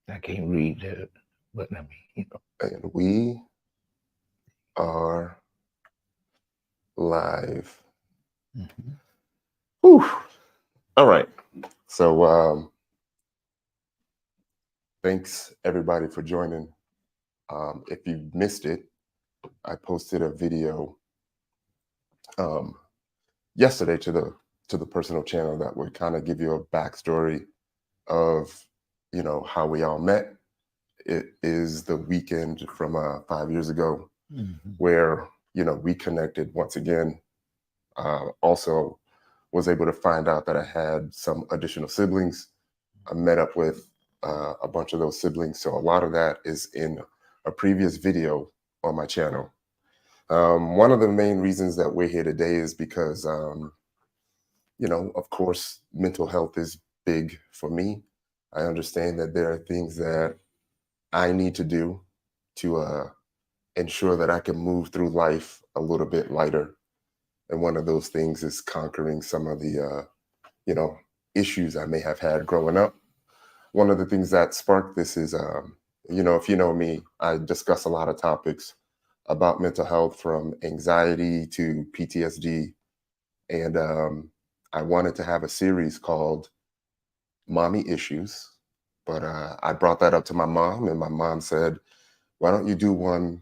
I can't read that, but I mean, And we are live. Mhm. Whew. All right. So thanks everybody for joining. If you missed it, I posted a video um, yesterday to the personal channel that would kind of give you a backstory of how we all met. It is the weekend from 5 years ago Mhm. where we connected once again. Also was able to find out that I had some additional siblings. I met up with a bunch of those siblings. So a lot of that is in a previous video on my channel. One of the main reasons that we're here today is because, of course, mental health is big for me. I understand that there are things that I need to do to ensure that I can move through life a little bit lighter. And one of those things is conquering some of the, you know, issues I may have had growing up. One of the things that sparked this is, if you know me, I discuss a lot of topics about mental health from anxiety to PTSD. And I wanted to have a series called Mommy Issues. But I brought that up to my mom, and my mom said, why don't you do one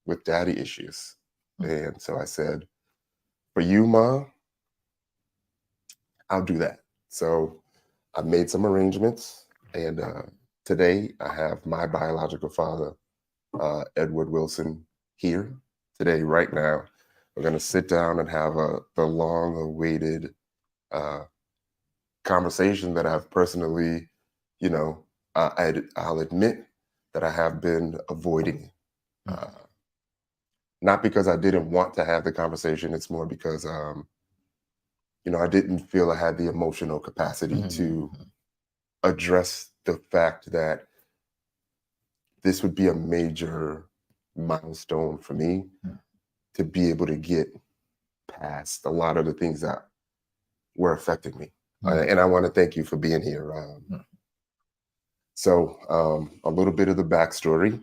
with daddy issues? And so I said, for you, Ma, I'll do that. So I made some arrangements, and today I have my biological father, Edward Wilson, here today, right now. We're going to sit down and have the long awaited uh, conversation that I've personally, you know, I'll admit that I have been avoiding. Uh, Not because I didn't want to have the conversation, it's more because, I didn't feel I had the emotional capacity to Mhm. address the fact that this would be a major milestone for me to be able to get past a lot of the things that were affecting me. And I want to thank you for being here. A little bit of the backstory.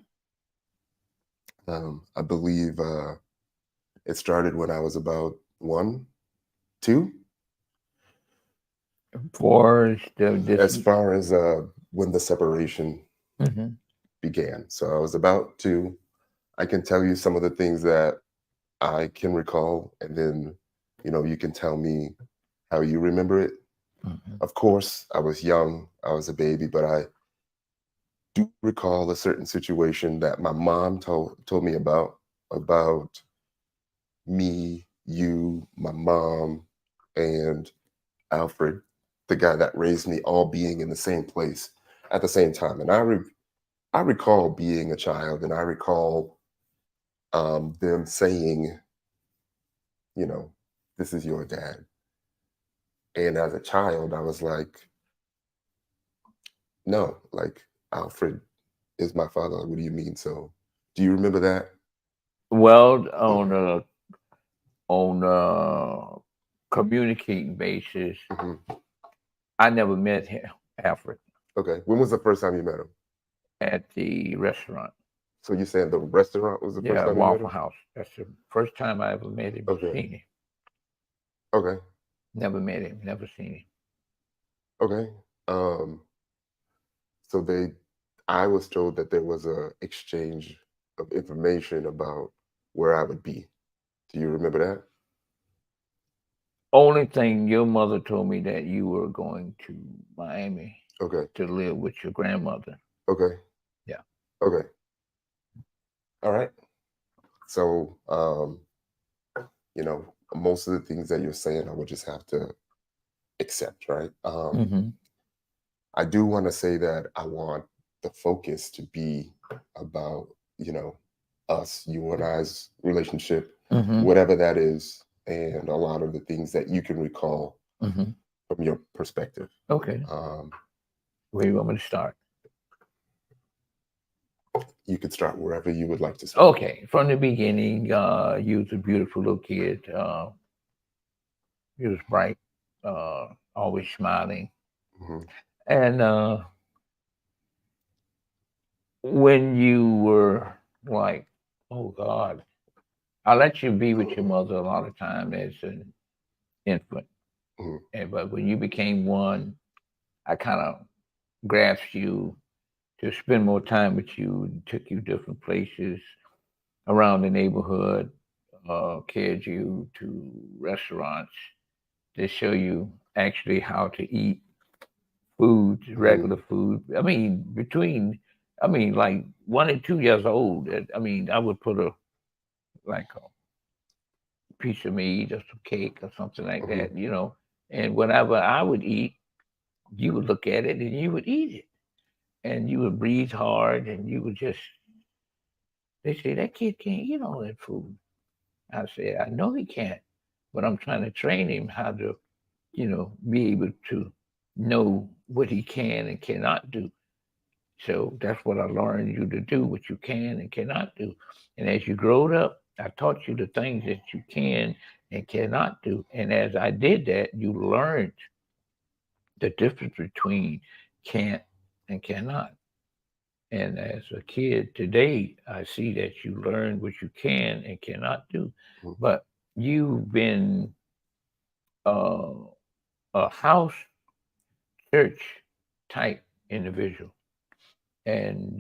I believe it started when I was about 1, 2, For this. as far as when the separation Mhm. began. So I was about 2. I can tell you some of the things that I can recall, and then, you can tell me how you remember it. Mhm. Of course, I was young, I was a baby, but I do recall a certain situation that my mom told me about me, you, my mom, and Alfred, the guy that raised me, all being in the same place at the same time. And I recall being a child, and I recall them saying, you know, this is your dad. And as a child, I was like, no, like Alfred is my father. Like, what do you mean? So, do you remember that? Well, on a communicating basis, Hmm. I never met him, Alfred, Okay. When was the first time you met him? at the restaurant. So you saying the restaurant was the first Yeah, time you met Waffle him? House. That's the first time I ever met him, Okay. seen him. Okay. Never met him, never seen him. Okay. Um, so I was told that there was a exchange of information about where I would be. Do you remember that? Only thing your mother told me that you were going to Miami Okay. to live with your grandmother. Okay. Yeah. Okay. All right. So, you know, most of the things that you're saying, I would just have to accept, right? Hmm. I do want to say that I want the focus to be about, us, you and I's relationship, Hmm. whatever that is, and a lot of the things that you can recall Hmm. from your perspective. Okay. Um, Where you want me to start? you could start wherever you would like to start. Okay. From the beginning, you was a beautiful little kid. You was bright, always smiling. Hmm. And when you were like, oh God, I let you be with your mother a lot of time as an infant, Mhm. but when you became one, I kind of grasped you to spend more time with you, took you different places around the neighborhood, carried you to restaurants to show you actually how to eat food, Mhm. regular food. I mean, I mean, like 1 and 2 years old. I mean, I would put a like a piece of meat or some cake or something like Mhm. that, and whenever I would eat, you would look at it and you would eat it, and you would breathe hard, and you would just. They say that kid can't eat all that food. I said, I know he can't, but I'm trying to train him how to, be able to know what he can and cannot do. So that's what I learned you to do, what you can and cannot do. And as you growed up, I taught you the things that you can and cannot do. And as I did that, you learned the difference between can't and cannot. And as a kid today, I see that you learn what you can and cannot do. Mhm. But you've been uh, a house church type individual, and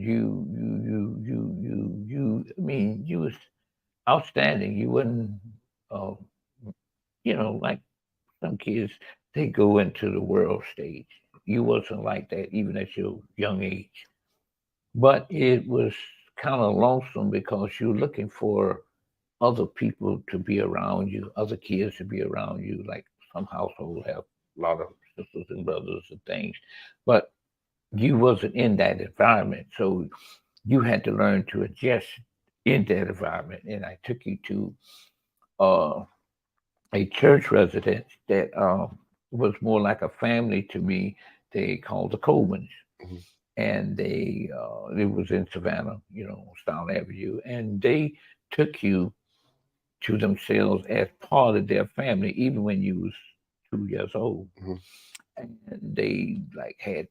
I mean, you was outstanding. You wouldn't, uh, like some kids, they go into the world stage. You wasn't like that, even at your young age. But it was kind of lonesome because you're looking for other people to be around you, other kids to be around you. Like some households have a lot of sisters and brothers and things, but you wasn't in that environment, so you had to learn to adjust in that environment. And I took you to uh, a church residence that was more like a family to me. They called the Colemans, Mhm. and it was in Savannah, Stone Avenue, and they took you to themselves as part of their family, even when you was 2 years old. Mhm. And they like had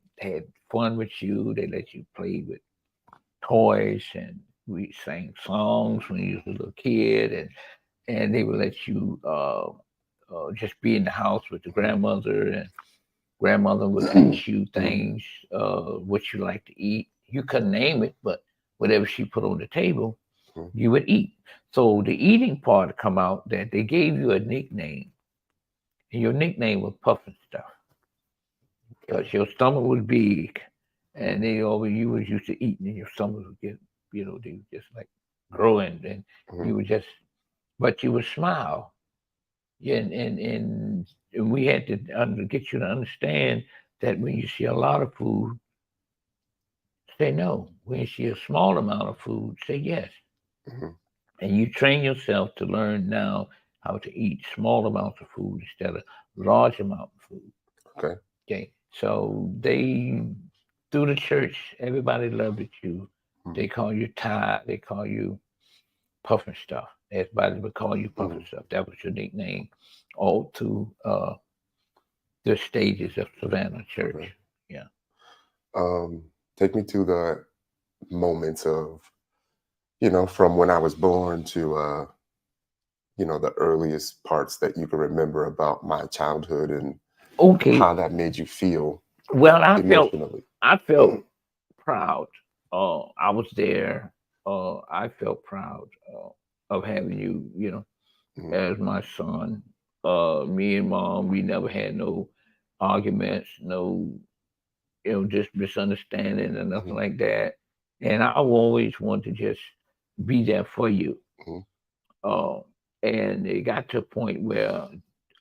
fun with you. They let you play with toys, and we sang songs when you was a little kid, and they would let you just be in the house with the grandmother, and grandmother would ask you Mhm. things, what you like to eat. You couldn't name it, but whatever she put on the table, Mhm. you would eat. So the eating part come out that they gave you a nickname, and your nickname was Puff and Stuff because Okay. your stomach was big, Mhm. and they always you was used to eating, and your stomach would get, they would just like growing, and Mhm. you would just, but you would smile. Yeah, and we had to get you to understand that when you see a lot of food, say no. When you see a small amount of food, say yes. Mhm. And you train yourself to learn now how to eat small amounts of food instead of large amount of food. Okay. Okay, so they through the church, everybody loved you. Mhm. They call you Ty. They call you Puff and Stuff. Everybody would call you Puff and Mhm. Stuff. That was your nickname, all through the stages of Savannah Church. Okay. Yeah. Um, Take me to the moments of, from when I was born to, the earliest parts that you can remember about my childhood and Okay. how that made you feel Well, emotionally. I felt proud. I was there. I felt proud of having you, Mhm. as my son. Me and mom, we never had no arguments, no, just misunderstanding or nothing Mhm. like that. And I always wanted to just be there for you. Mhm. Uh, and it got to a point where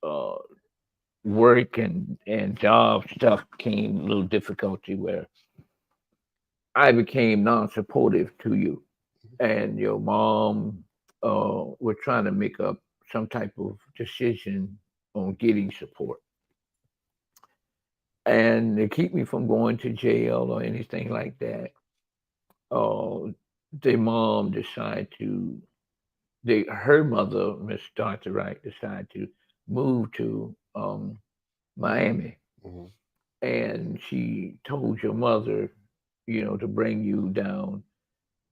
uh, work and job stuff came a little difficulty where I became non-supportive to you, and your mom were trying to make up some type of decision on getting support, and to keep me from going to jail or anything like that. Uh, the mom decided to. Her mother, Miss Dr. Wright, decided to move to Miami, Mhm. and she told your mother. to bring you down,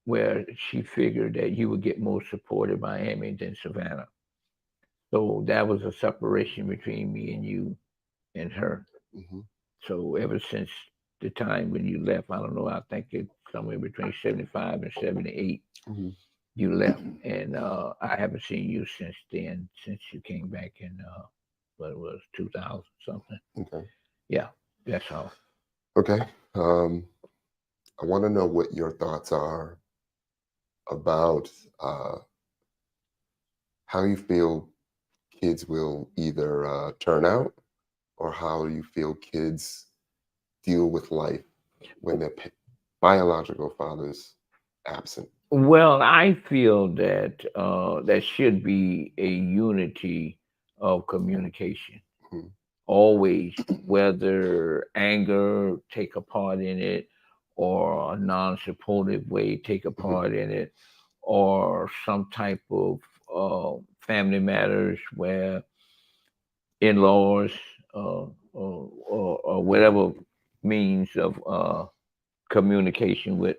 where she figured that you would get more support in Miami than Savannah. So that was a separation between me and you and her. Hmm. So ever since the time when you left, I don't know, I think it's somewhere between 75 and 78, Hmm. you left. And I haven't seen you since then, since you came back in, what it was, 2000 something. Okay. Yeah, that's all. Okay. Um, I want to know what your thoughts are about uh, how you feel kids will either turn out, or how you feel kids deal with life when their biological father's absent. Well, I feel that there should be a unity of communication Mhm. always, whether anger take a part in it, or a non-supportive way take a Mhm. part in it, or some type of family matters where in-laws, or whatever means of communication with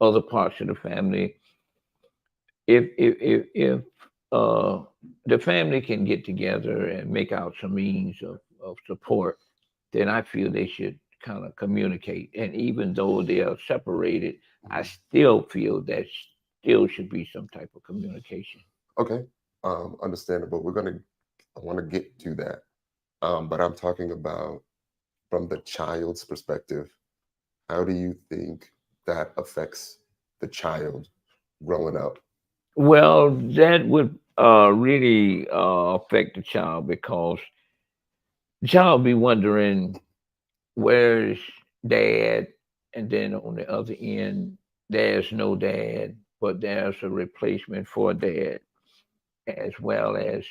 other parts of the family. If the family can get together and make out some means of support, then I feel they should kind of communicate. And even though they are separated, I Mhm. still feel that still should be some type of communication. Okay. Understandable. I want to get to that. But I'm talking about from the child's perspective. How do you think that affects the child growing up? Well, that would really affect the child, because the child be wondering, where's dad? And then on the other end, there's no dad, but there's a replacement for dad, as well as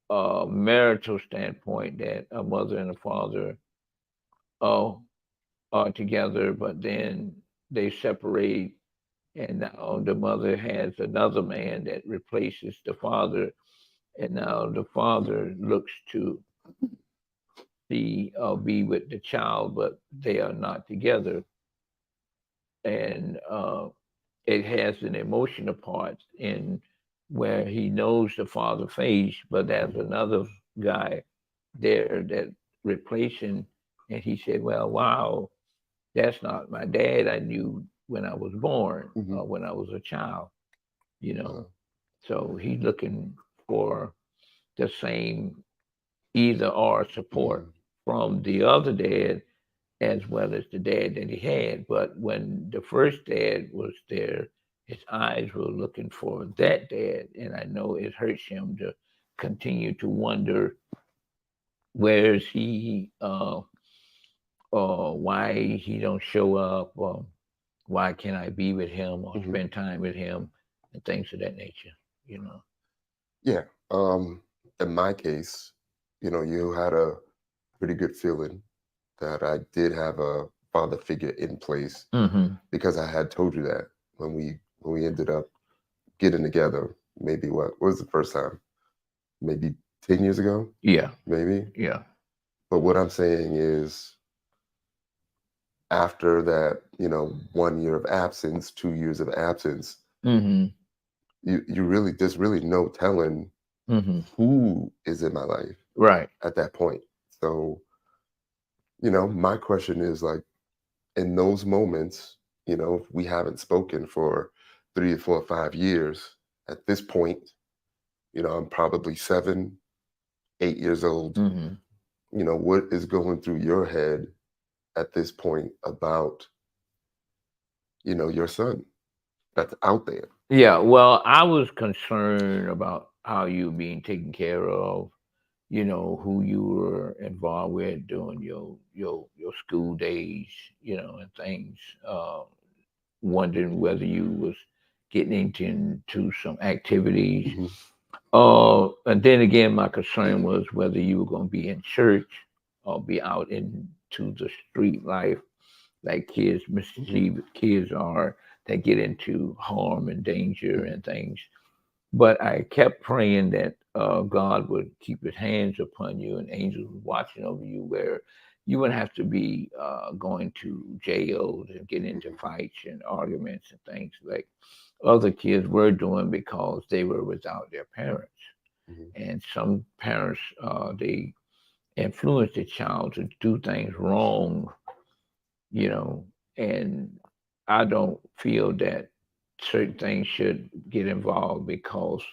a marital standpoint, that a mother and a father uh, are together, but then they separate, and now the mother has another man that replaces the father, and now the father looks to see be with the child, but they are not together. And it has an emotional part in where he knows the father face, but there's another guy there that replacing, and he said, "Well, wow, that's not my dad I knew when I was born, Hmm. when I was a child, you know." Uh, So he's looking for the same either or support mhm. from the other dad, as well as the dad that he had. But when the first dad was there, his eyes were looking for that dad, and I know it hurts him to continue to wonder, where is he, or why he don't show up, or why can't I be with him or Mhm. spend time with him, and things of that nature. You know. Yeah. In my case, you had a pretty good feeling that I did have a father figure in place, Mm-hmm. because I had told you that when we ended up getting together. Maybe what was the first time? Maybe 10 years ago, Yeah. maybe. Yeah. But what I'm saying is, after that, 1 year of absence, 2 years of absence, Mm-hmm. you really there's really no telling Mm-hmm. who is in my life Right. at that point. So, my question is, like, in those moments, if we haven't spoken for 3 or 4 or 5 years, at this point, I'm probably 7, 8 years old. Mm-hmm. What is going through your head at this point about, your son that's out there? Yeah, well, I was concerned about how you being taken care of, who you were involved with during your school days, and things. Wondering whether you was getting into some activities. Hmm. And then again, my concern was whether you were going to be in church or be out into the street life, like kids, Hmm. mischievous kids are, that get into harm and danger Hmm. and things. But I kept praying that God would keep his hands upon you and angels watching over you, where you wouldn't have to be going to jail and get into Mhm. fights and arguments and things like other kids were doing because they were without their parents. Mhm. And some parents, they influence the child to do things wrong, you know, and I don't feel that certain things should get involved because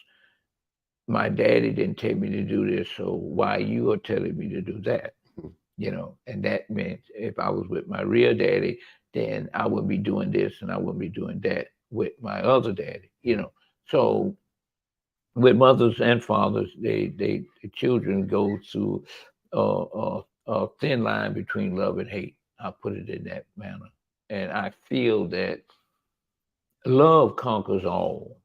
my daddy didn't tell me to do this, so why you are telling me to do that? Mhm. And that meant if I was with my real daddy, then I wouldn't be doing this and I wouldn't be doing that with my other daddy. Mhm. So with mothers and fathers, the children go through a thin line between love and hate. I put it in that manner, and I feel that love conquers all.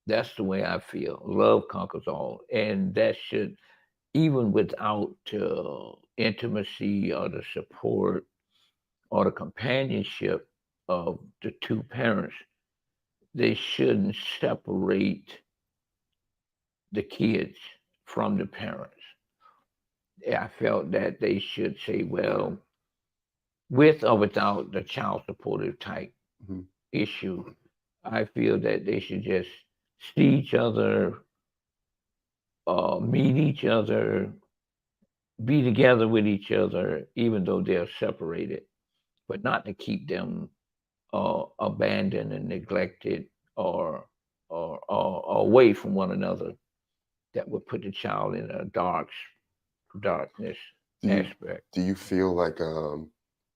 That's the way I feel. Love conquers all, and that should, even without intimacy or the support or the companionship of the two parents, they shouldn't separate the kids from the parents. I felt that they should say, well, with or without the child supportive type Mhm. issue, I feel that they should just see each other, meet each other, be together with each other, even though they're separated, but not to keep them abandoned and neglected or away from one another. That would put the child in a darkness Do you aspect. do you feel like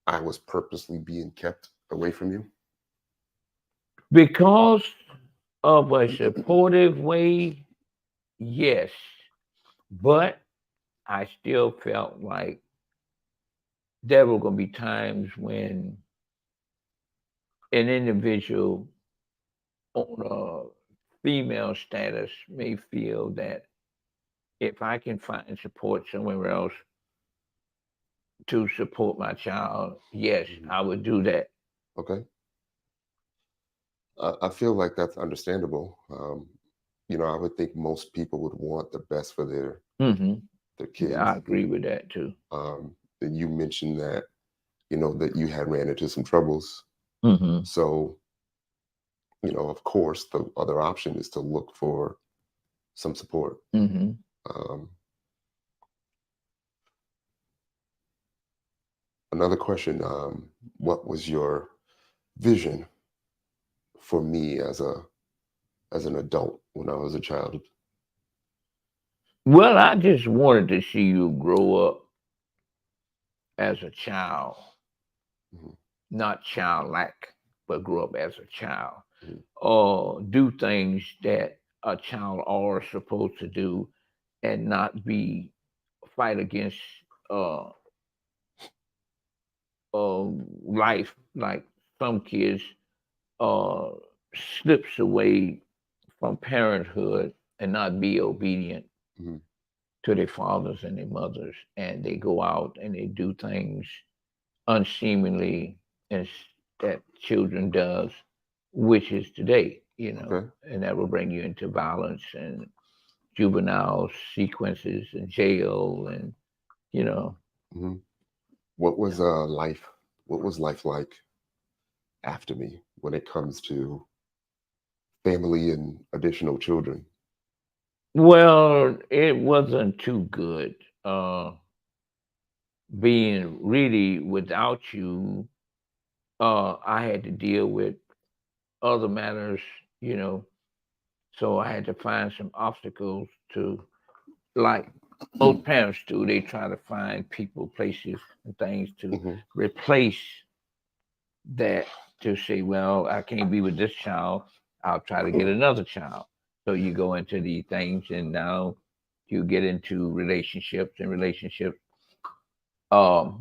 I was purposely being kept away from you? Because of a supportive way, yes, but I still felt like there were going to be times when an individual on a female status may feel that if I can find support somewhere else to support my child, yes, Mhm. I would do that. Okay. I feel like that's understandable. I would think most people would want the best for Hmm. their Yeah, I kids. agree with that too. And you mentioned that that you had ran into some troubles. Hmm. So of course, the other option is to look for some support. Hmm. Um, Another question: what was your vision for me as an adult when I was a child? Well, I just wanted to see you grow up as a child, Mhm. not childlike, but grow up as a child. Mhm. Or do things that a child are supposed to do and not be fight against uh, life like some kids uh, slips away from parenthood and not be obedient Mhm. to their fathers and their mothers, and they go out and they do things unseemingly as that children does, which is today, Okay. and that will bring you into violence and juvenile sequences and jail and you know. Mhm. What was life? What was life like after me when it comes to family and additional children? Well, it wasn't too good. Being really without you, I had to deal with other matters, you know. So I had to find some obstacles to, like most parents do. They try to find people, places, and things to Hmm. replace that. To say, well, I can't be with this child. I'll try to get another child. So you go into these things, and now you get into relationships, and relationships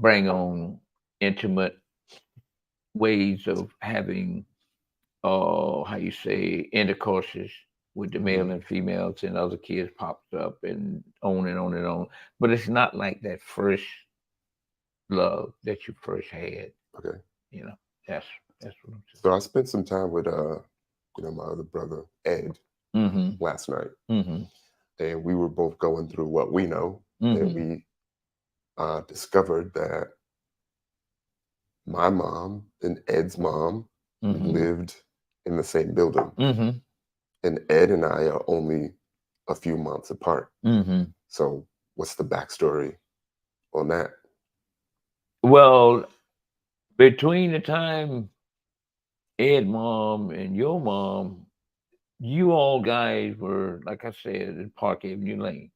bring on intimate ways of having, how you say, intercourses with the Hmm. male and females, and other kids pops up, and on and on and on. But it's not like that first love that you first had. Okay. You know, that's that's what I'm So I spent some time with my other brother Ed saying. last night, Mm-hmm. and we were both going through what we know, and Mm-hmm. we discovered that my mom and Ed's mom Mm-hmm. lived in the same building, Mm-hmm. and Ed and I are only a few months apart. Mm-hmm. So, what's the backstory on that? Well, between the time Ed mom and your mom, you all guys were, like I said, in Park Avenue Lane.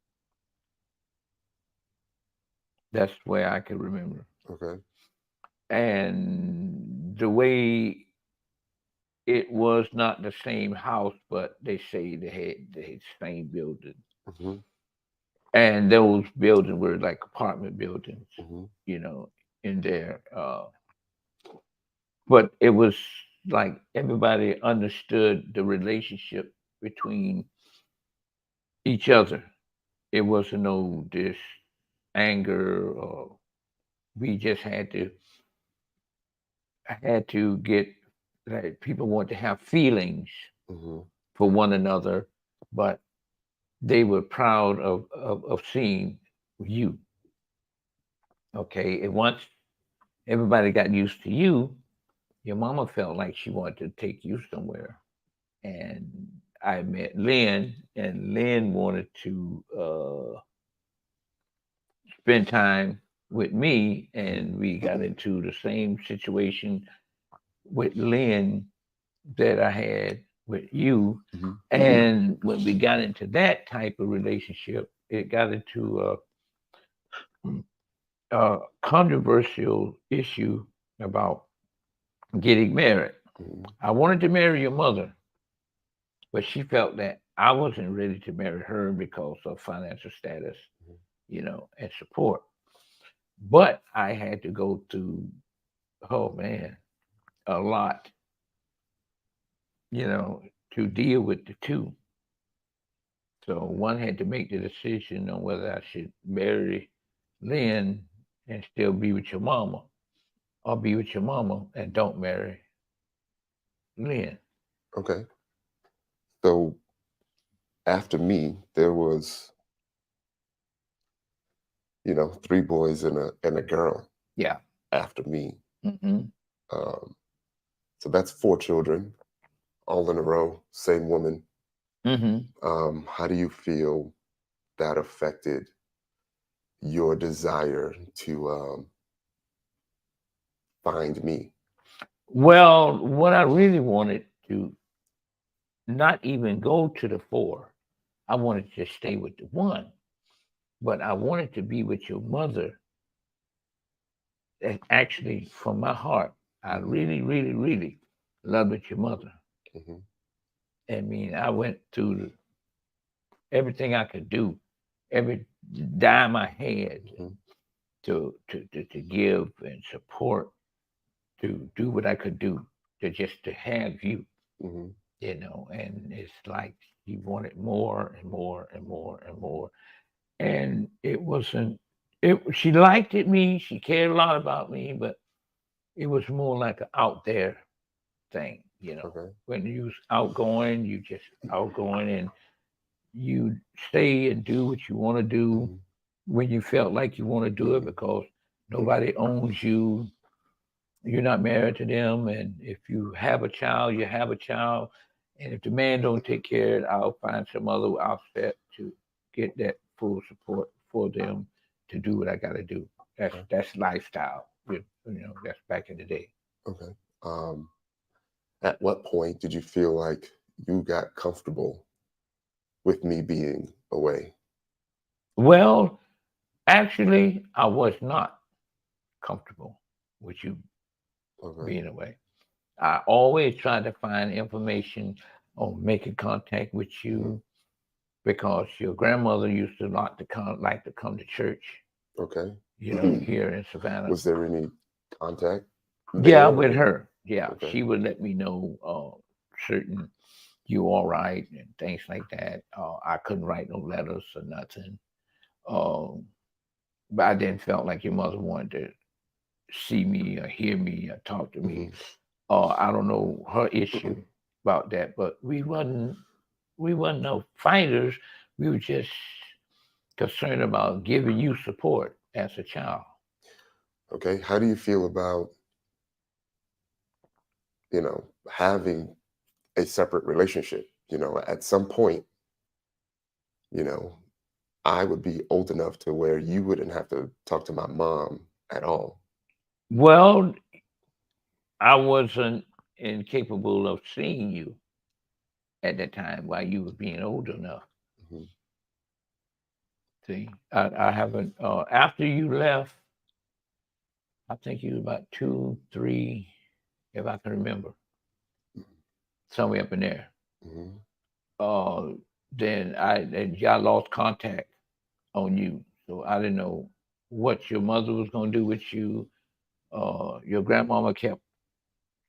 That's where I can remember. Okay. And the way it was not the same house, but they say they had the same building. Hmm. And those buildings were like apartment buildings, Hmm. you know, in there. But it was like everybody understood the relationship between each other. It wasn't no this anger or we just had to get like people want to have feelings Hmm. for one another, but they were proud of seeing you. Okay. And once everybody got used to you, your mama felt like she wanted to take you somewhere. And I met Lynn, and Lynn wanted to spend time with me, and we got into the same situation with Lynn that I had with you. Hmm. And when we got into that type of relationship, it got into a controversial issue about getting married. Hmm. I wanted to marry your mother, but she felt that I wasn't ready to marry her because of financial status, and support. But I had to go through, oh man, a lot, you know, to deal with the two. So one had to make the decision on whether I should marry Lynn and still be with your mama, or be with your mama and don't marry Lynn. Okay. So, after me, there was, three boys and a girl Yeah. after me. Hmm. Um, so that's four children all in a row, same woman. Hmm. How do you feel that affected your desire to find me? Well, what I really wanted to not even go to the four, I wanted to stay with the one, but I wanted to be with your mother. And actually, from my heart, I Hmm. really, really, really loved with your mother. Hmm. I mean, I went through everything I could do, every dime I had Hmm. to give and support, to do what I could do to just to have you, Hmm. and it's like she wanted more and more and more and more. And it wasn't it she liked it me, she cared a lot about me, but it was more like an out there thing, Okay. when you outgoing, you just outgoing, and you stay and do what you want to do Hmm. when you felt like you want to do it, because nobody owns you. You're not married to them, and if you have a child, you have a child. And if the man don't take care of it, I'll find some other outfit to get that full support for them to do what I got to do. That's Okay. that's lifestyle. That's back in the day. Okay. Um, at what point did you feel like you got comfortable with me being away? Well, actually, I was not comfortable with you Okay. being away. I always tried to find information on making contact with Hmm. you, because your grandmother used to like to come to church, Okay. here in Savannah. Was there any contact Yeah, there? with her. Yeah, Okay. she would let me know certain you all right and things like that. I couldn't write no letters or nothing. Um, but I didn't felt like your mother wanted to see me or hear me or talk to me. Hmm. I don't know her issue about that, but we wasn't no fighters. We were just concerned about giving you support as a child. Okay. How do you feel about, having a separate relationship? At some point, you know, I would be old enough to where you wouldn't have to talk to my mom at all. Well, I wasn't incapable of seeing you at that time while you were being old enough. Mhm, See, I haven't. After you left, I think you were about 2, 3, if I can remember, somewhere up in there. mhm, Uh, then I lost contact on you, so I didn't know what your mother was going to do with you. Your grandmama kept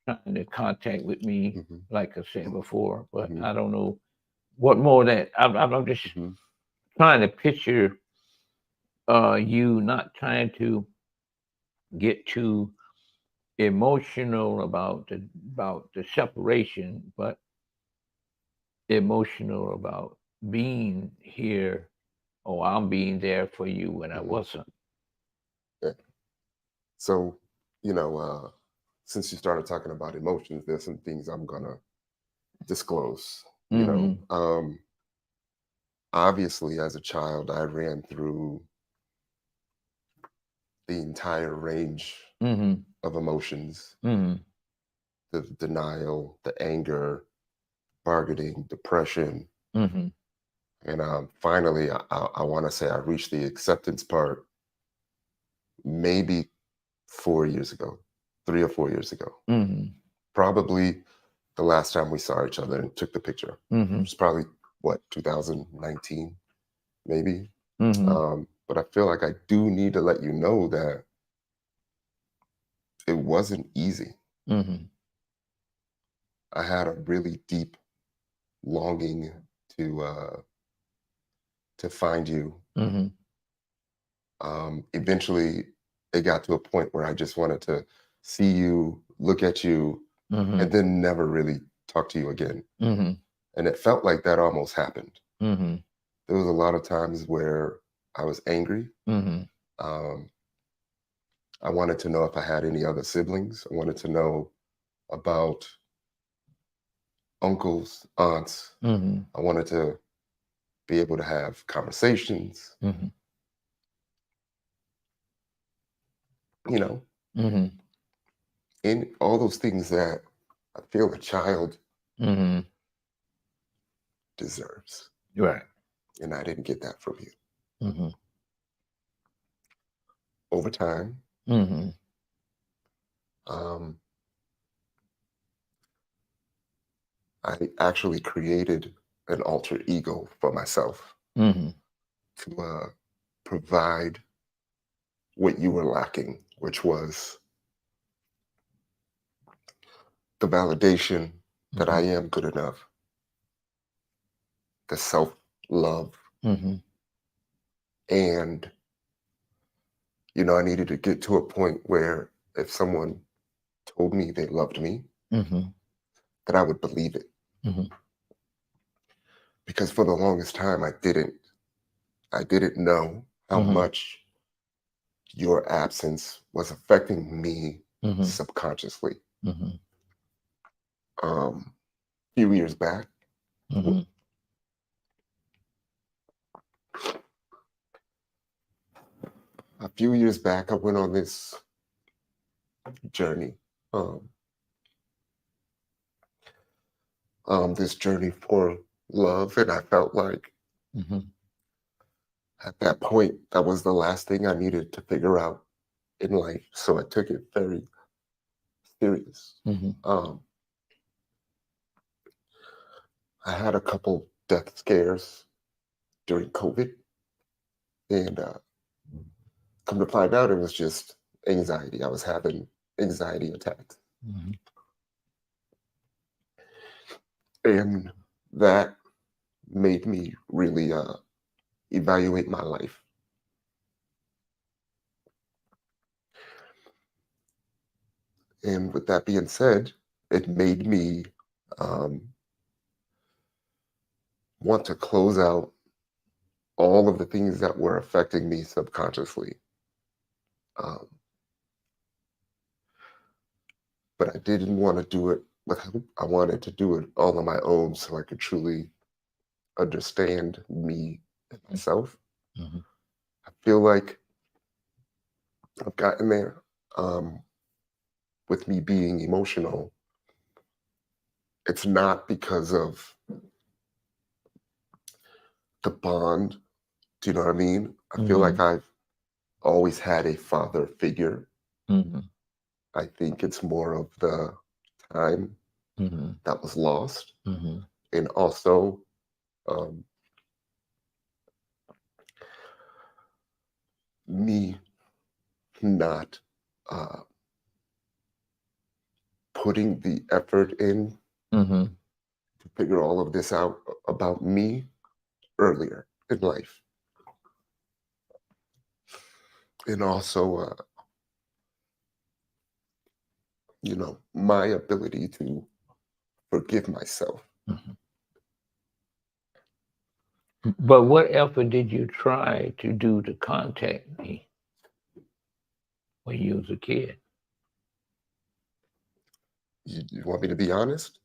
trying to contact with me, mhm, like I said before, but mhm, I don't know what more that I'm just mhm, trying to picture you not trying to get too emotional about the separation, but emotional about being here or I'm being there for you when I mhm. wasn't. Yeah. So, you know, uh, since you started talking about emotions, there's some things I'm gonna disclose. Mm-hmm. Obviously, as a child, I ran through the entire range Mm-hmm. of emotions: Mm-hmm. the denial, the anger, bargaining, depression. Mm-hmm. And finally, I want to say I reached the acceptance part maybe 4 years ago, 3 or 4 years ago. Mm-hmm. Probably the last time we saw each other and took the picture. Mm-hmm. It's probably what, 2019, maybe. Mm-hmm. But I feel like I do need to let you know that it wasn't easy. Mm-hmm. I had a really deep longing to uh, to find you. Mm-hmm. Eventually, it got to a point where I just wanted to see you, look at you, Mm-hmm. and then never really talk to you again. Mm-hmm. And it felt like that almost happened. Mm-hmm. There was a lot of times where I was angry. Mm-hmm. Um, I wanted to know if I had any other siblings. I wanted to know about uncles, aunts. Mm-hmm. I wanted to be able to have conversations, Mm-hmm. you know, Mm-hmm. and all those things that I feel a child Mm-hmm. deserves. Right. And I didn't get that from you. Mm-hmm. Over time, Mm-hmm. um, I actually created an alter ego for myself Mm-hmm. to provide what you were lacking, which was the validation that I Mm-hmm. am good enough, the self love. Mm-hmm. And, I needed to get to a point where if someone told me they loved me, Mm-hmm. that I would believe it. Mm-hmm. Because for the longest time, I didn't. I didn't know how Mm-hmm. much your absence was affecting me Mm-hmm. subconsciously. Mm-hmm. A few years back, Mm-hmm. I went on this journey. Um, this journey for love, and I felt like Mm-hmm. at that point that was the last thing I needed to figure out in life. So I took it very serious. Mm-hmm. Um, I had a couple death scares during COVID, and come to find out, it was just anxiety. I was having anxiety attacks, Mm-hmm. and that made me really evaluate my life. And with that being said, it made me um, want to close out all of the things that were affecting me subconsciously. Um, but I didn't want to do it with help. I wanted to do it all on my own so I could truly understand me and myself. Mm-hmm. I feel like I've gotten there with me being emotional. It's not because of the bond. Do you know what I mean? I feel Mm-hmm. like I've always had a father figure. Mm-hmm. I think it's more of the time Mm-hmm. that was lost. Mm-hmm. And also, um, me not uh, putting the effort in Mm-hmm. to figure all of this out about me earlier in life. And also, my ability to forgive myself. Mm-hmm. But what effort did you try to do to contact me when you was a kid? You want me to be honest?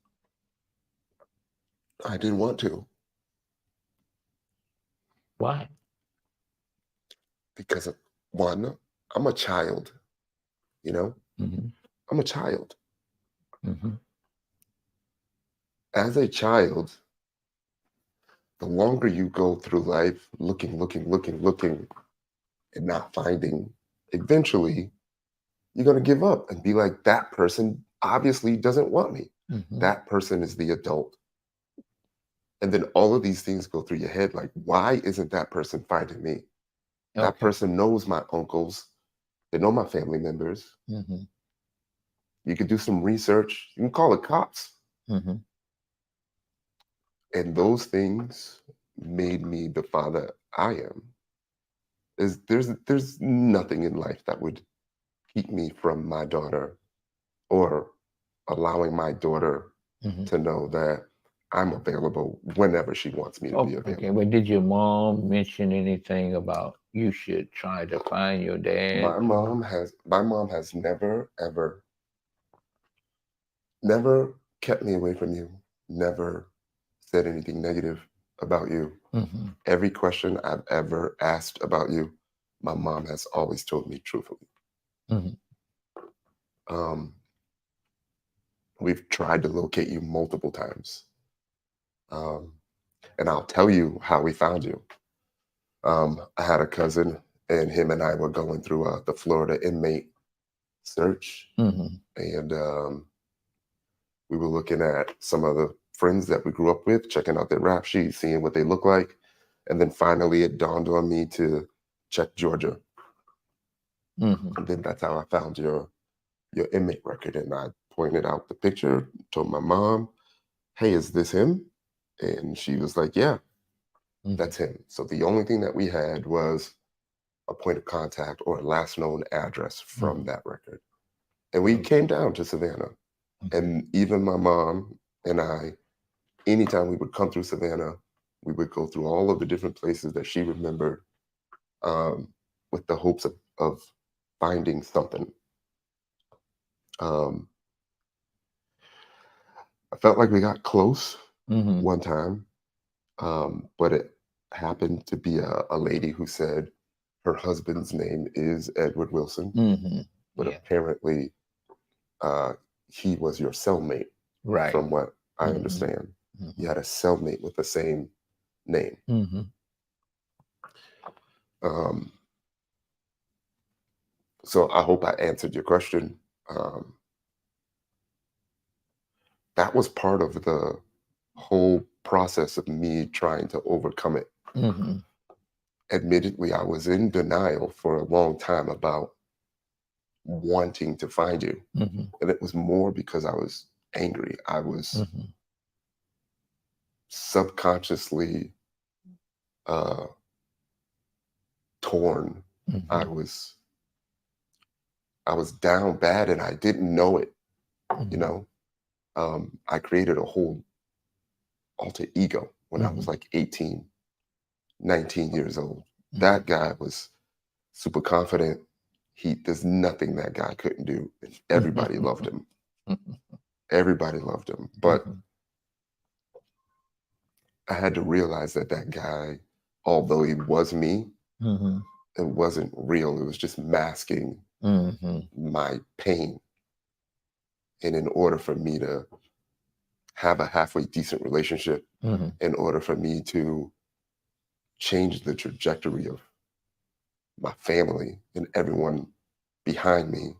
I didn't want to Why? because, one, I'm a child, you know? Mm-hmm. I'm a child. Mm-hmm. As a child, the longer you go through life looking, and not finding, eventually you're going to give up and be like, that person obviously doesn't want me. Mm-hmm. That person is the adult. And then all of these things go through your head like, why isn't that person finding me? That Okay. person knows my uncles, they know my family members. Mm-hmm. You could do some research, you can call the cops. Mm-hmm. And those things made me the father I am. There's nothing in life that would keep me from my daughter or allowing my daughter Mm-hmm. to know that I'm available whenever she wants me to be Oh, okay. available. But did your mom mention anything about you should try to find your dad? My mom has never kept me away from you, never said anything negative about you. Mm-hmm. Every question I've ever asked about you, my mom has always told me truthfully. Mm-hmm. Um, we've tried to locate you multiple times. Um, and I'll tell you how we found you. I had a cousin, and him and I were going through the Florida inmate search, Mm-hmm. and we were looking at some of the friends that we grew up with, checking out their rap sheets, seeing what they look like. And then finally it dawned on me to check Georgia. Mm-hmm. And then that's how I found your inmate record. And I pointed out the picture, told my mom, hey, is this him? And she was like, yeah, Mm-hmm. that's him. So the only thing that we had was a point of contact or a last known address from Mm-hmm. that record. And we Okay. came down to Savannah. Okay. And even my mom and I, anytime we would come through Savannah, we would go through all of the different places that she remembered um, with the hopes of finding something. Um, I felt like we got close Mm-hmm. one time, but it happened to be a lady who said her husband's name is Edward Wilson, Mm-hmm. but Yeah. apparently uh, he was your cellmate, Right. from what I Mm-hmm. understand. Mm-hmm. You had a cellmate with the same name. Mm-hmm. Um, so I hope I answered your question. Um, that was part of the whole process of me trying to overcome it. Mm-hmm. Admittedly, I was in denial for a long time about wanting to find you. Mm-hmm. And it was more because I was angry. I was Mm-hmm. subconsciously uh, torn. I Mm-hmm. was I was down bad and I didn't know it, you Mm-hmm. know. I created a whole alter ego when I was Mm-hmm. like 18, 19 years old. Mm-hmm. That guy was super confident. there's nothing that guy couldn't do. Everybody loved him. Everybody loved him. But I had to realize that that guy, although he was me, it wasn't real. It was just masking my pain. And in order for me to have a halfway decent relationship, in order for me to change the trajectory of my family and everyone behind me,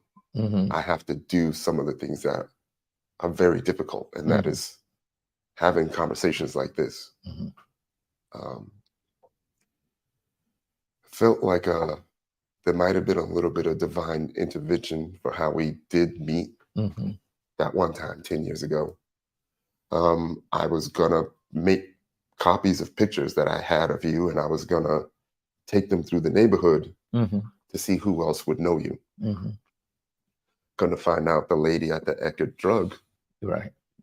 I have to do some of the things that are very difficult. And that is having conversations like this. Felt like there might have been a little bit of divine intervention for how we did meet that one time 10 years ago. I was gonna make copies of pictures that I had of you, and I was gonna take them through the neighborhood to see who else would know you. Gonna find out the lady at the Eckerd Drug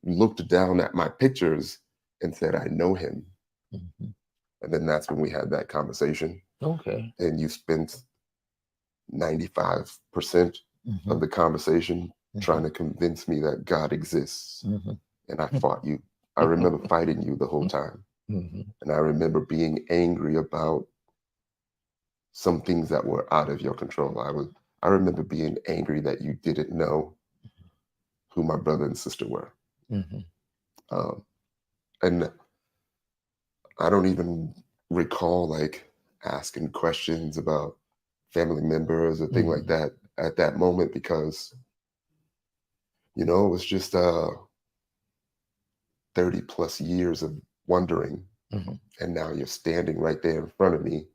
looked down at my pictures and said, I know him. And then that's when we had that conversation. Okay. And you spent 95% of the conversation trying to convince me that God exists. And I fought you. I remember fighting you the whole time. And I remember being angry about some things that were out of your control. I remember being angry that you didn't know who my brother and sister were. And I don't even recall like asking questions about family members or things like that at that moment, because, you know, it was just 30 plus years of wondering. And now you're standing right there in front of me.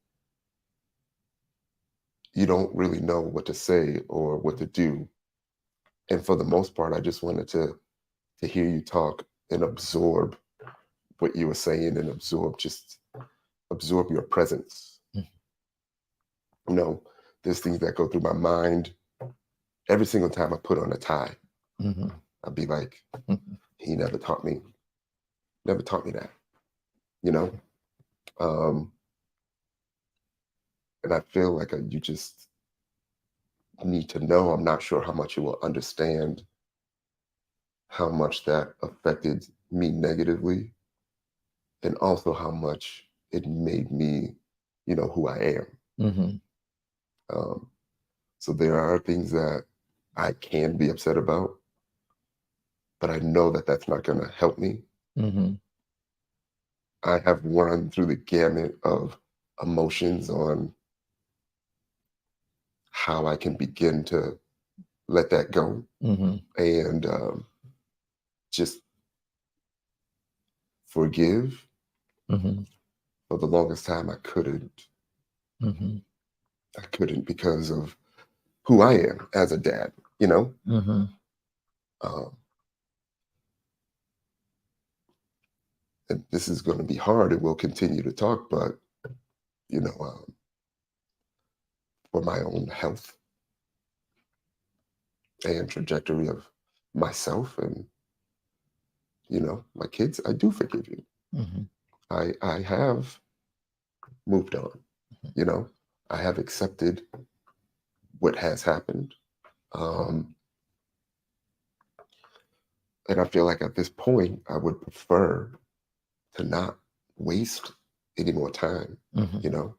You don't really know what to say or what to do. And for the most part, I just wanted to hear you talk and absorb what you were saying and absorb your presence. You know, there's things that go through my mind every single time I put on a tie. I'd be like, he never taught me that, you know? And I feel like you just need to know. I'm not sure how much you will understand how much that affected me negatively, and also how much it made me, you know, who I am. So there are things that I can be upset about, but I know that that's not going to help me. I have run through the gamut of emotions on how I can begin to let that go and just forgive. For the longest time, I couldn't. I couldn't because of who I am as a dad, you know? And this is going to be hard, and we'll continue to talk, but, you know, for my own health and trajectory of myself and, you know, my kids, I do forgive you. I have moved on, you know? I have accepted what has happened. And I feel like at this point, I would prefer to not waste any more time, you know?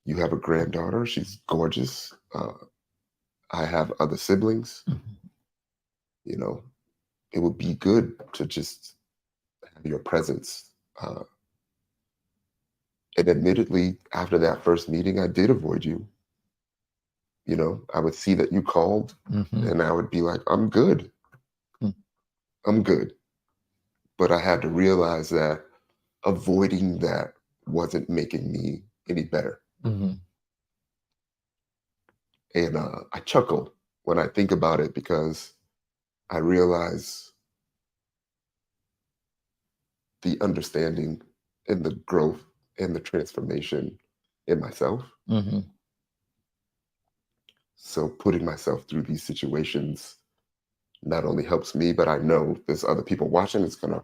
You have a granddaughter, she's gorgeous. I have other siblings. You know, it would be good to just have your presence. And admittedly, after that first meeting, I did avoid you. You know, I would see that you called and I would be like, I'm good. I'm good. But I had to realize that avoiding that wasn't making me any better. And I chuckle when I think about it, because I realize the understanding and the growth and the transformation in myself. So putting myself through these situations not only helps me, but I know there's other people watching. It's going to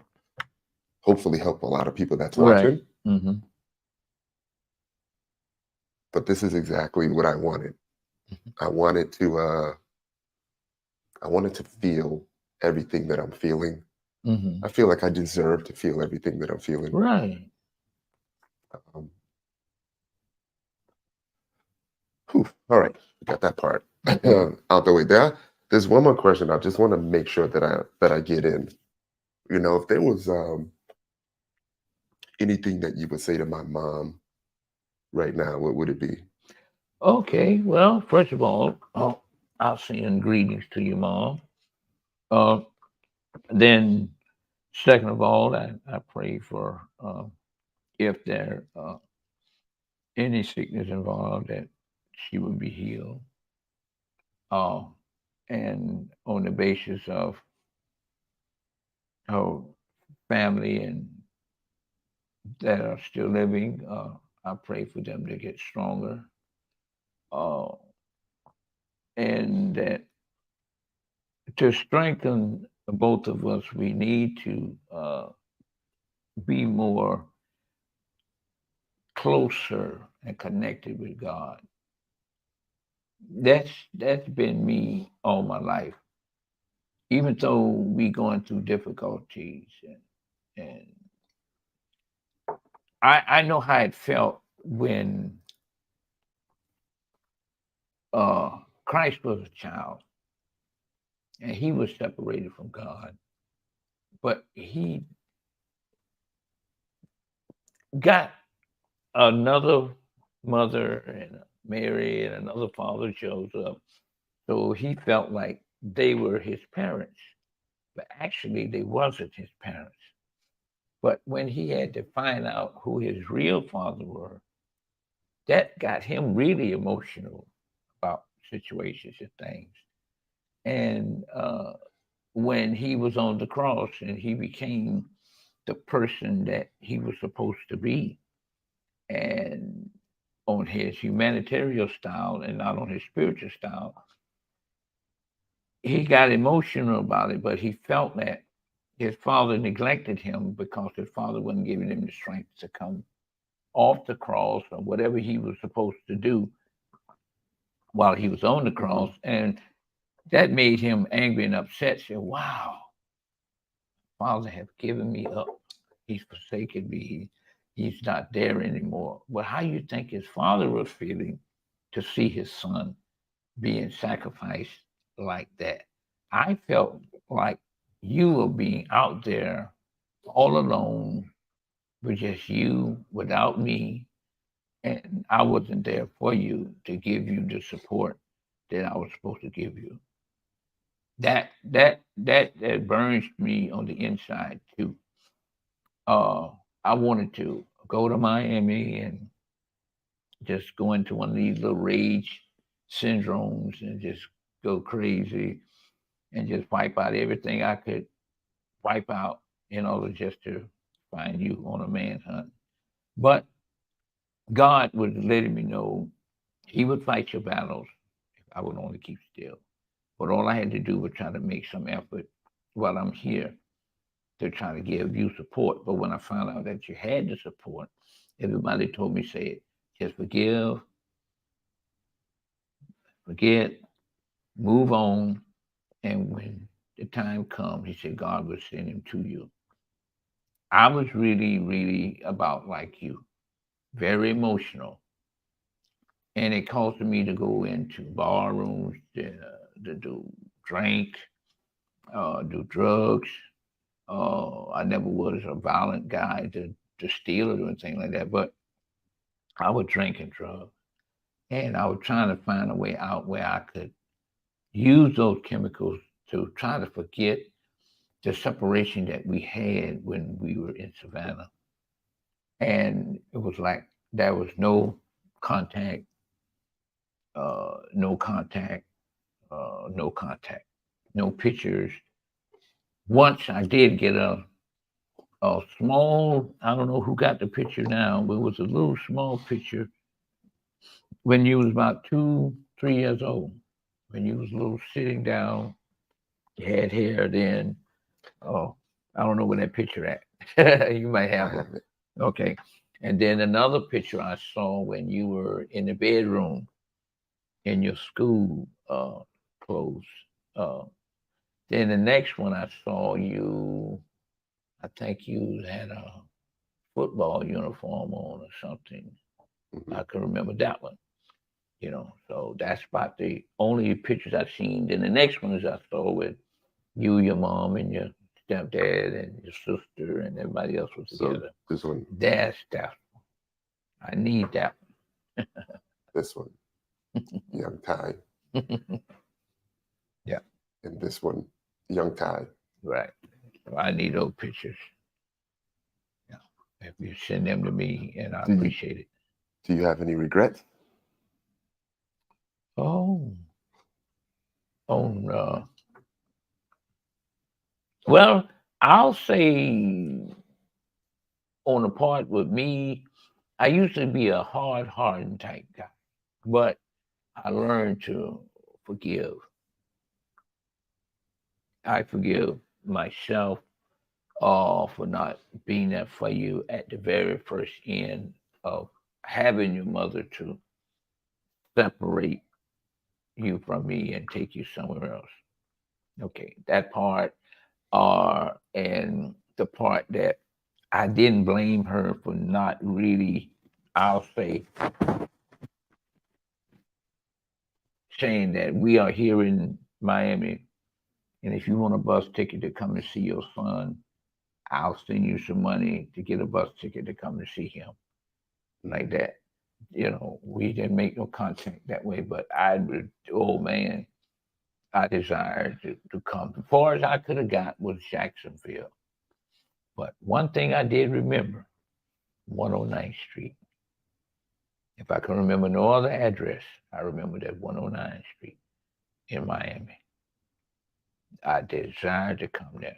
hopefully help a lot of people that's watching. But this is exactly what I wanted. I wanted to feel everything that I'm feeling. I feel like I deserve to feel everything that I'm feeling. Right. Um, all right, we got that part out the way. There's one more question. I just want to make sure that I get in. You know, if there was anything that you would say to my mom right now, what would it be? Okay. Well, first of all, I'll send greetings to your mom. Uh, then, second of all, I pray for if there any sickness involved that she would be healed. Uh, and on the basis of her family and that are still living, I pray for them to get stronger. Uh, and that to strengthen both of us, we need to be more closer and connected with God. That's been me all my life. Even though we going through difficulties, and I know how it felt when Christ was a child and he was separated from God, but he got another mother and Mary and another father shows up. So he felt like they were his parents, but actually they wasn't his parents. But when he had to find out who his real father were, that got him really emotional about situations and things. And when he was on the cross and he became the person that he was supposed to be, and on his humanitarian style and not on his spiritual style, he got emotional about it, but he felt that his father neglected him because his father wasn't giving him the strength to come off the cross or whatever he was supposed to do while he was on the cross. And that made him angry and upset. Said, wow, Father has given me up. He's forsaken me. He's not there anymore. But how you think his father was feeling to see his son being sacrificed like that? I felt like you were being out there all alone with just you without me, and I wasn't there for you to give you the support that I was supposed to give you. That burns me on the inside too. Uh, I wanted to go to Miami and just go into one of these little rage syndromes and just go crazy and just wipe out everything I could wipe out in order just to find you on a manhunt. But God was letting me know He would fight your battles if I would only keep still. But all I had to do was try to make some effort while I'm here to try to give you support. But when I found out that you had the support, everybody told me, say it, just forgive, forget, move on. And when the time comes, he said, God will send him to you. I was really, really about like you, very emotional. And it caused me to go into bar rooms to do drink, do drugs. I never was a violent guy to steal or anything like that, but I would drink and drug. And I was trying to find a way out where I could use those chemicals to try to forget the separation that we had when we were in Savannah. And it was like there was contact, no contact, no contact, no pictures. Once I did get a small, I don't know who got the picture now, but it was a little small picture when you was about 3 years old, when you was a little sitting down, you had hair then. Oh, I don't know where that picture at. You might I have it. have it. Okay. And then another picture I saw when you were in the bedroom in your school clothes. Uh, then the next one I saw you, I think you had a football uniform on or something. I can remember that one. So that's about the only pictures I've seen. Then the next one is I saw with you, your mom, and your stepdad, and your sister, and everybody else was together. So this one. That's that. I need that one. This one. Young Ty. Yeah. And this one, Young Ty. Right. So I need those pictures. Yeah. If you send them to me, and I appreciate it. Do you have any regrets? Oh. Oh no. Well, I'll say on the part with me, I used to be a hard-hardened type guy, but I learned to forgive. I forgive myself for not being there for you at the very first end of having your mother to separate you from me and take you somewhere else. Okay, that part, and the part that I didn't blame her for not really, I'll say, saying that we are here in Miami, and if you want a bus ticket to come and see your son, I'll send you some money to get a bus ticket to come to see him. Like that. We didn't make no contact that way, but old man, I desired to come. As far as I could have got was Jacksonville. But one thing I did remember, 109th Street. If I can remember no other address, I remember that 109th Street in Miami. I desired to come there.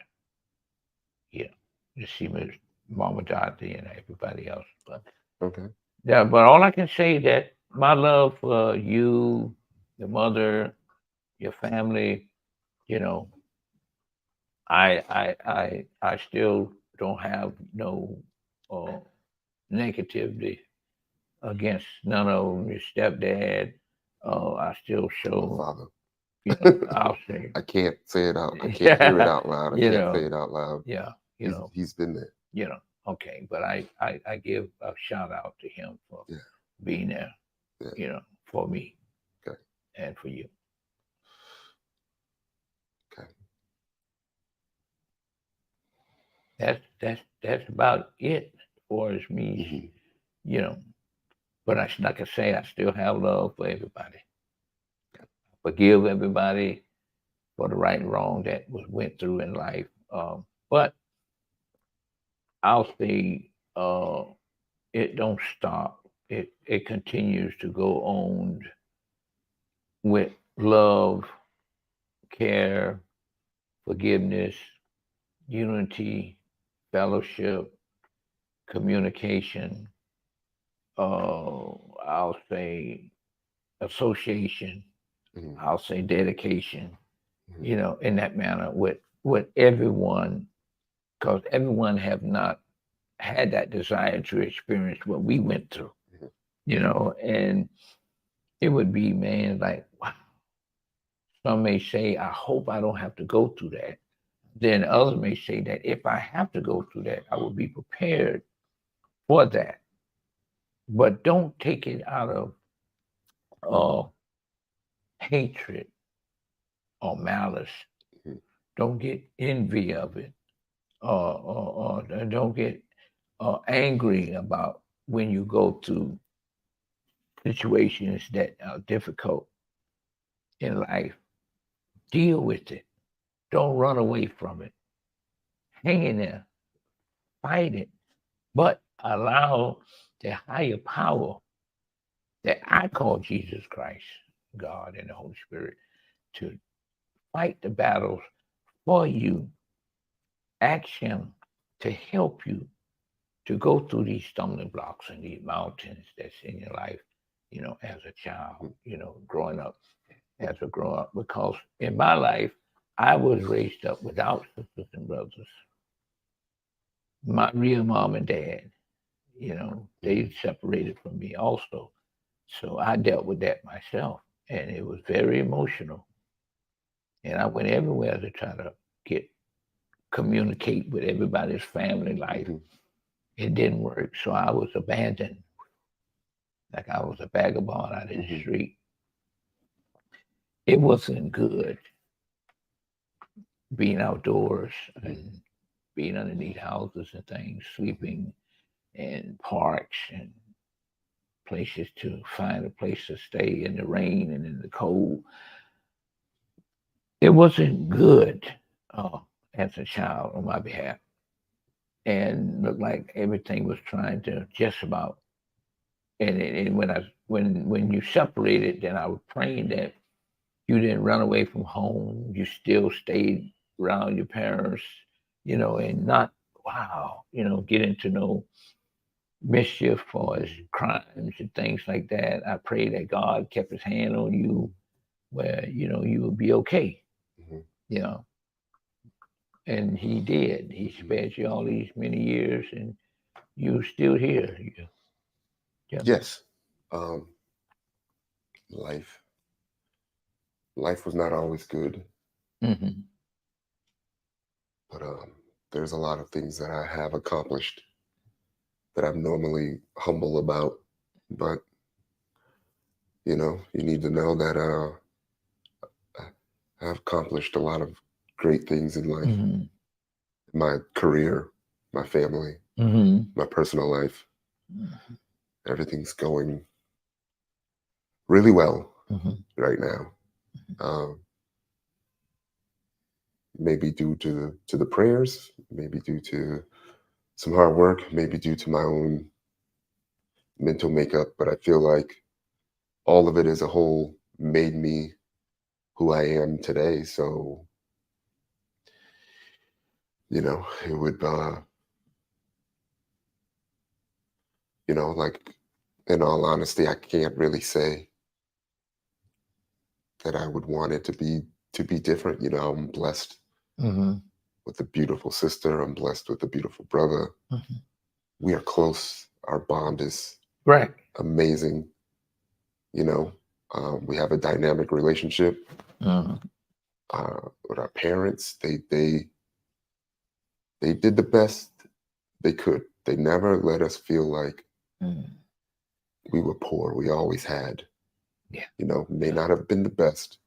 To see my Mama Dorothy and everybody else. But Okay. yeah, but all I can say is that my love for you, your mother, your family, you know, I still don't have no uh, negativity against none of them. Your stepdad, I still My show, father. I'll say, I can't say it out. I can't hear it out loud. I can't say it out loud. Yeah, He's been there. Okay, but I give a shout out to him for being there, for me, Okay. and for you. Okay. That's about it as far as me, But like I say, I still have love for everybody. Forgive everybody for the right and wrong that went through in life. But I'll say it don't stop. It continues to go on with love, care, forgiveness, unity, fellowship, communication. I'll say association. I'll say dedication. In that manner with everyone, because everyone have not had that desire to experience what we went through. And it would be, man, like, wow. Some may say, I hope I don't have to go through that. Then others may say that if I have to go through that, I will be prepared for that. But don't take it out of hatred or malice. Don't get envy of it, or don't get angry about when you go through situations that are difficult in life. Deal with it. Don't run away from it. Hang in there. Fight it. But allow the higher power that I call Jesus Christ, God, and the Holy Spirit to fight the battles for you. Ask Him to help you to go through these stumbling blocks and these mountains that's in your life, as a child, growing up as a grown up. Because in my life, I was raised up without sisters and brothers. My real mom and dad, they separated from me also. So I dealt with that myself. and it was very emotional. And I went everywhere to try to get communicate with everybody's family life. Mhm. It didn't work, so I was abandoned, like I was a vagabond out in the Mhm. street. It wasn't good being outdoors Mhm. and being underneath houses and things, sleeping in parks and places to find a place to stay in the rain and in the cold. It wasn't good uh, as a child on my behalf, and looked like everything was trying to just about. And when you separated, then I was praying that you didn't run away from home. You still stayed around your parents, and not get into no mischief or as Mhm. crimes and things like that. I pray that God kept His hand on you, where you would be okay. Mhm. You know, and He did. He Mhm. spared you all these many years, and you're still here. Yeah. Yes. Um, life. Life was not always good, Mm-hmm. but there's a lot of things that I have accomplished that I'm normally humble about. But you need to know that I've accomplished a lot of great things in life, Mm-hmm. my career, my family, Mm-hmm. my personal life. Everything's going really well Mm-hmm. right now. Um, maybe due to the prayers, maybe due to some hard work, maybe due to my own mental makeup. But I feel like all of it as a whole made me who I am today. So it would like, in all honesty, I can't really say that I would want it to be different. I'm blessed Mm-hmm. with a beautiful sister. I'm blessed with a beautiful brother. Mm-hmm. We are close. Our bond is Right. amazing. You know, we have a dynamic relationship Mm-hmm. with our parents. They did the best they could. They never let us feel like Mm-hmm. we were poor. We always had. Yeah. May Yeah. not have been the best,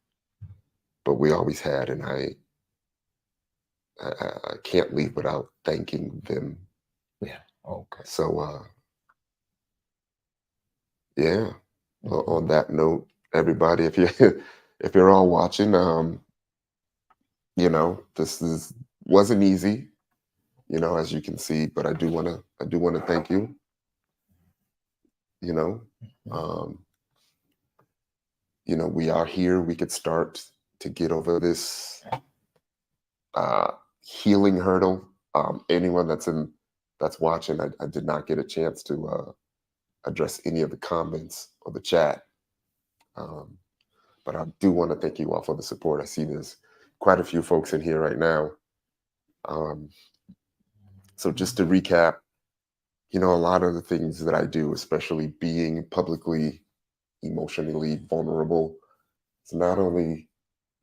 but we always had, and I can't leave without thanking them. Yeah. Okay. So yeah. Mm-hmm. On that note, everybody, if you if you're all watching, this is wasn't easy, as you can see, but I do want to thank you. You know, um, we are here. We could start to get over this uh, healing hurdle. Anyone that's watching, I did not get a chance to address any of the comments or the chat. Um, but I do want to thank you all for the support. I see there's quite a few folks in here right now. Um, so just to recap, a lot of the things that I do, especially being publicly emotionally vulnerable, it's not only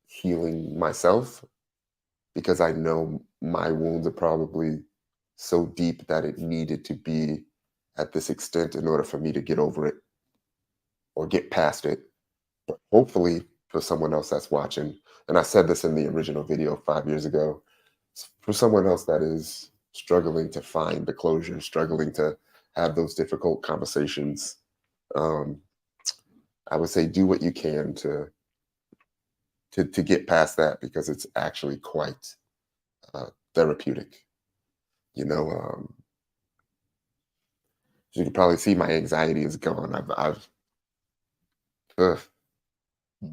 healing myself, because I know my wounds are probably so deep that it needed to be at this extent in order for me to get over it or get past it. But hopefully, for someone else that's watching, and I said this in the original video 5 years ago, for someone else that is struggling to find the closure, struggling to have those difficult conversations, um, I would say do what you can to get past that, because it's actually quite uh, therapeutic. You know, you can probably see my anxiety is gone. Ugh.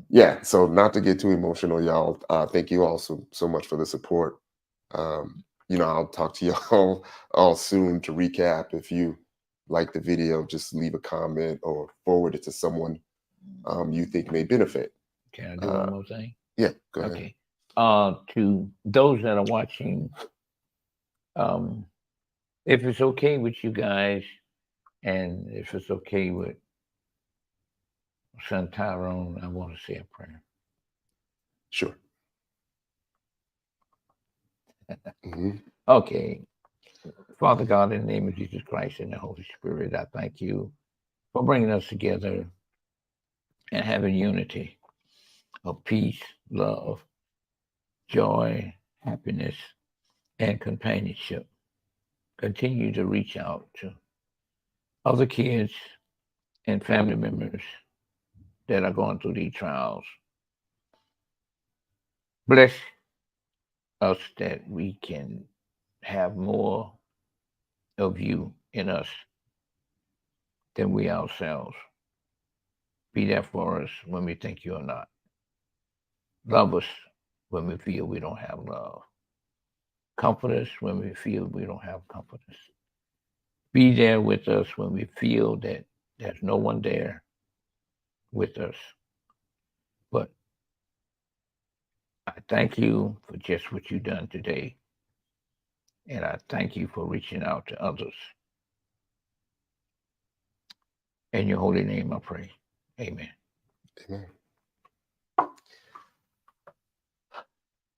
Yeah. So not to get too emotional, y'all. Thank you all so much for the support. Um, I'll talk to you all soon to recap. If you like the video, just leave a comment or forward it to someone you think may benefit. Can I do Uh, one more thing? yeah, go ahead. Okay. To those that are watching, um, if it's okay with you guys, and if it's okay with son Tyrone, I want to say a prayer. Sure. Mhm. Okay. Father God, in the name of Jesus Christ and the Holy Spirit, I thank you for bringing us together and having unity of peace, love, joy, happiness, and companionship. Continue to reach out to other kids and family members that are going through these trials. Bless us that we can have more of you in us than we ourselves. Be there for us when we think you're not. Love us when we feel we don't have love. Comfort us when we feel we don't have comfort. Be there with us when we feel that there's no one there with us. But I thank you for just what you've done today. And I thank you for reaching out to others. In your holy name, I pray. Amen. Amen.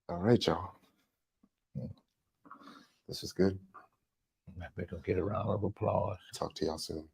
All right, y'all. This was good. We're going to get a round of applause. Talk to y'all soon.